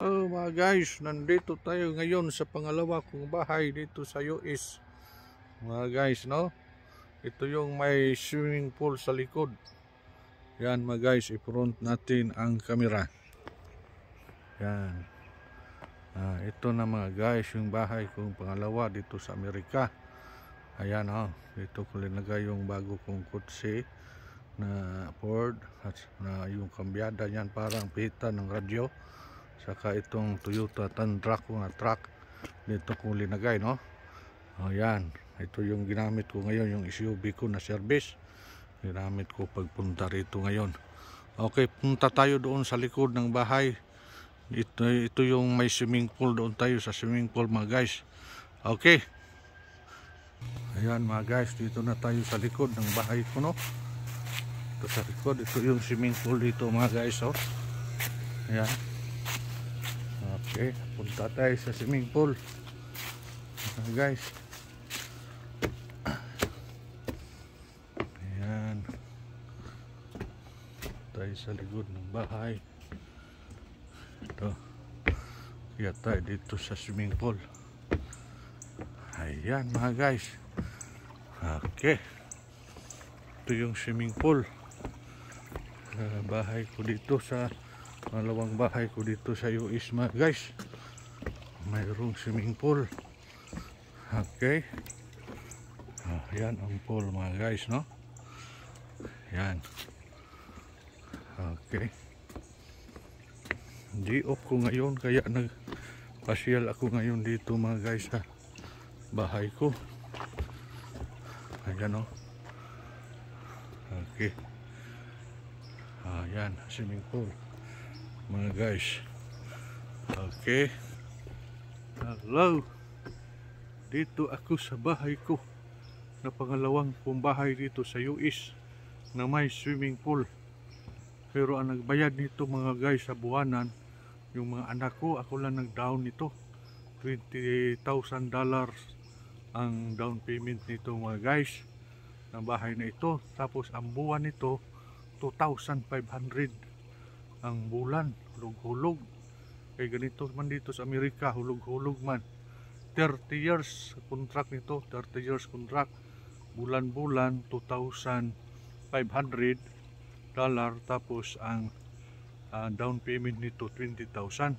Oh mga guys, nandito tayo ngayon sa pangalawa kong bahay dito sa US. Mga guys, no? Ito yung may swimming pool sa likod. Yan mga guys, i-front natin ang camera. Yan. Ito na mga guys, yung bahay kong pangalawa dito sa Amerika. Ayan dito ko linagay yung bago kong kotse na Ford at na yung kambyada niyan parang pita ng radyo. Saka itong Toyota Tundra ko na truck dito ko linagay, no? Ayan, ito yung ginamit ko ngayon, yung SUV ko na service. Ginamit ko pagpunta rito ngayon. Okay, punta tayo doon sa likod ng bahay. Ito yung may swimming pool, doon tayo sa swimming pool mga guys. Okay. Ayan mga guys, dito na tayo sa likod ng bahay ko, no? Ito sa likod, ito yung swimming pool dito mga guys, oh. Ayan. Okay, punta tayo sa swimming pool. Guys. Ayan. Tayo sa likod ng bahay. Ito. Kaya tayo dito sa swimming pool. Ayan mga guys. Okay. Ito yung swimming pool. Bahay ko dito sa malawang bahay ko dito sa US mga guys. Mayroong swimming pool. Okay. Yan ang pool mga guys, no? Yan. Okay. Di off ko ngayon kaya nagpasyal ako ngayon dito mga guys sa bahay ko. Ayan, no? Okay. Yan, swimming pool mga guys. Okay. Hello. Dito ako sa bahay ko na pangalawang kong bahay dito sa US na may swimming pool. Pero ang nagbayad nito mga guys sa buwanan, yung mga anak ko, ako lang nag-down nito. $20,000 ang down payment nito mga guys ng bahay na ito. Tapos ang buwan nito 2,500 ang bulan, hulog-hulog. Kaya ganito man dito sa Amerika, hulog-hulog man. 30 years contract nito, 30 years contract. Bulan-bulan $2,500. Tapos ang down payment nito 20,000.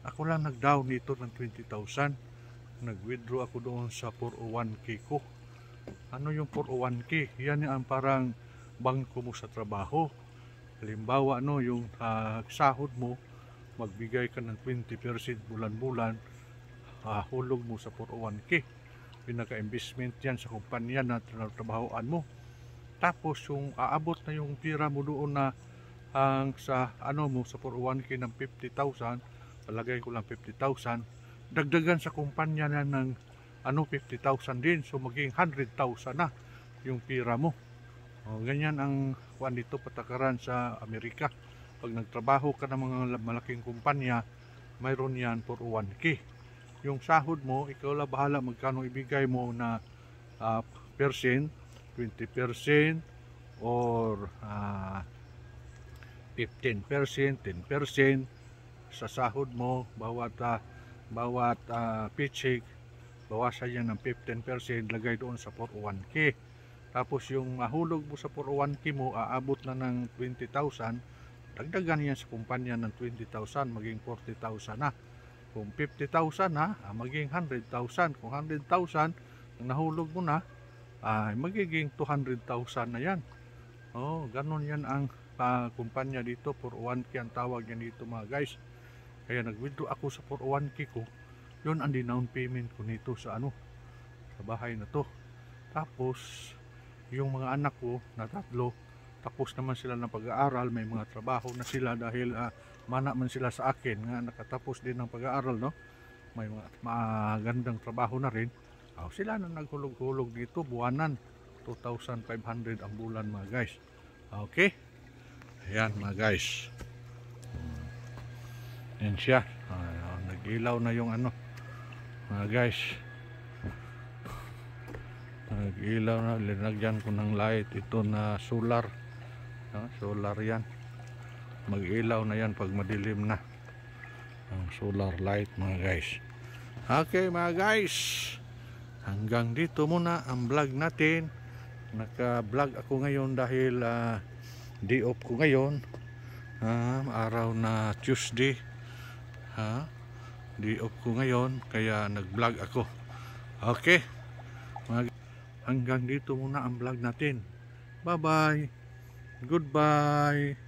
Ako lang nag-down nito ng 20,000. Nag-withdraw ako doon sa 401k ko. Ano yung 401k? Yan ang parang bangko mo sa trabaho. Halimbawa yung sahod mo, magbigay ka ng 20% bulan-bulan, hulog mo sa 401k. Pinaka-investment yan sa kumpanya na trabahoan mo. Tapos yung aabot na yung pira mo doon na sa mo sa 401k ng 50,000, palagay ko lang 50,000, dagdagan sa kumpanya na ng 50,000 din, so maging 100,000 na yung pira mo. Ganyan ang kuan dito patakaran sa Amerika. Pag nagtrabaho ka ng mga malaking kumpanya, mayroon yan 401k. Yung sahod mo, ikaw lang bahala magkano ibigay mo na percent, 20% or 15%, 10% sa sahod mo, bawat paycheck, bawasan yan ng 15%, lagay doon sa 401k. Tapos yung mahulog mo sa 401k mo, aabot na ng 20,000, dagdagan yan sa kumpanya ng 20,000, maging 40,000 na. Kung 50,000 na, maging 100,000. Kung 100,000, nahulog mo na, magiging 200,000 na yan. Ganon yan ang kumpanya dito, 401k ang tawag yan dito mga guys. Kaya nag-withdraw ako sa 401k ko, yun ang down payment ko nito sa sa bahay na to. Tapos yung mga anak ko na 3, tapos naman sila ng pag-aaral, may mga trabaho na sila dahil mana man sila sa akin nga nakatapos din ng pag-aaral, no? May mga magandang trabaho na rin. Sila na naghulog-hulog dito buwanan, 2,500 ang bulan mga guys. Okay, ayan mga guys. Yan siya. Nag-ilaw na yung mga guys. Nag-ilaw na, linagyan ko ng light ito na solar. Solar yan. Mag-ilaw na yan pag madilim na. ang solar light mga guys. Okay mga guys, hanggang dito muna ang vlog natin. Naka-vlog ako ngayon dahil day off ko ngayon, araw na Tuesday, day off ko ngayon kaya nag-vlog ako. Okay, hanggang dito muna ang vlog natin. Bye bye, goodbye.